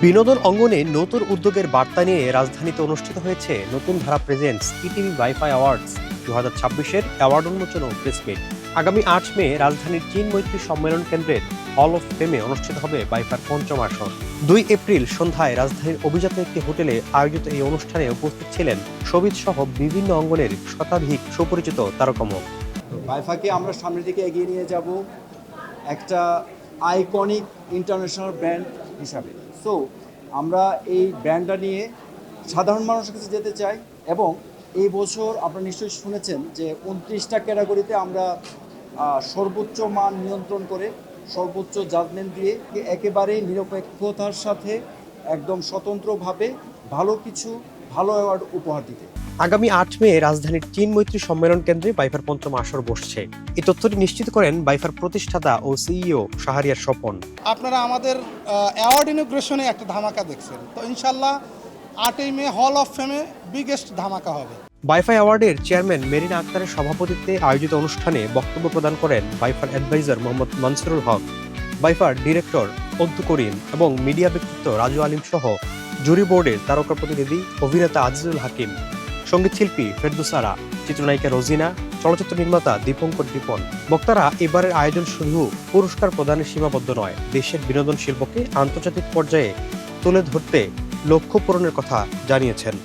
বিনোদন অঙ্গনে নতুন উদ্যোগের বার্তা নিয়ে রাজধানীতে অনুষ্ঠিত হয়েছে Natun Dhara presents ETV wifi awards 2026-এর অ্যাওয়ার্ড উন্মোচন ও প্রেস মিট। আগামী 8 মে রাজধানীর চীন মৈত্রী সম্মেলন কেন্দ্রের হল অফ ফেমে অনুষ্ঠিত হবে ওয়াইফার পঞ্চম আসর। 2 এপ্রিল সন্ধ্যায় রাজধানীর অভিজাত একটি হোটেলে আয়োজিত এই অনুষ্ঠানে উপস্থিত ছিলেন শোবিজ সহ বিভিন্ন অঙ্গনের শতাধিক সুপরিচিত তারকামুখ। ওয়াইফাকে আমরা সামনের দিকে এগিয়ে নিয়ে যাব একটা আইকনিক ইন্টারন্যাশনাল ব্র্যান্ড হিসাবে। সো আমরা এই ব্র্যান্ডটা নিয়ে সাধারণ মানুষের কাছে যেতে চাই এবং এই বছর আপনারা নিশ্চয়ই শুনেছেন যে 29টা ক্যাটাগরিতে আমরা সর্বোচ্চ মান নিয়ন্ত্রণ করে সর্বোচ্চ জাজমেন্ট দিয়ে একেবারেই নিরপেক্ষতার সাথে একদম স্বতন্ত্রভাবে ভালো অ্যাওয়ার্ড উপহার দিতে। আগামী 8 মে রাজধানীর চীন মৈত্রী সম্মেলন কেন্দ্রে ওয়াইফার পঞ্চম আসর বসছে। এই তথ্যটি নিশ্চিত করেন ওয়াইফার প্রতিষ্ঠাতা ও সিইও শাহরিয়ার স্বপন। আপনারা আমাদের অ্যাওয়ার্ড ইনোগ্রেশনে একটা ধামাকা দেখছেন, তো ইনশাল্লাহ 8ই মে হল অফ ফেমে বিগেস্ট ধামাকা হবে। ওয়াইফাই অ্যাওয়ার্ডের চেয়ারম্যান মেরিনা আক্তারের সভাপতিত্বে আয়োজিত অনুষ্ঠানে বক্তব্য প্রদান করেন ওয়াইফার অ্যাডভাইজার মোহাম্মদ মানসুরুল হক, ওয়াইফার ডিরেক্টর অদ্দু করিম এবং মিডিয়া ব্যক্তিত্ব রাজু আলিম সহ জুরি বোর্ডের তারকা প্রতিনিধি অভিনেতা আজিজুল হাকিম, সঙ্গীতশিল্পী ফেরদৌসারা, চিত্রনায়িকা রোজিনা, চলচ্চিত্র নির্মাতা দীপঙ্কর দীপন। বক্তারা এবারের আয়োজন শুধু পুরস্কার প্রদানে সীমাবদ্ধ নয়, দেশের বিনোদন শিল্পকে আন্তর্জাতিক পর্যায়ে তুলে ধরতে লক্ষ্য পূরণের কথা জানিয়েছেন।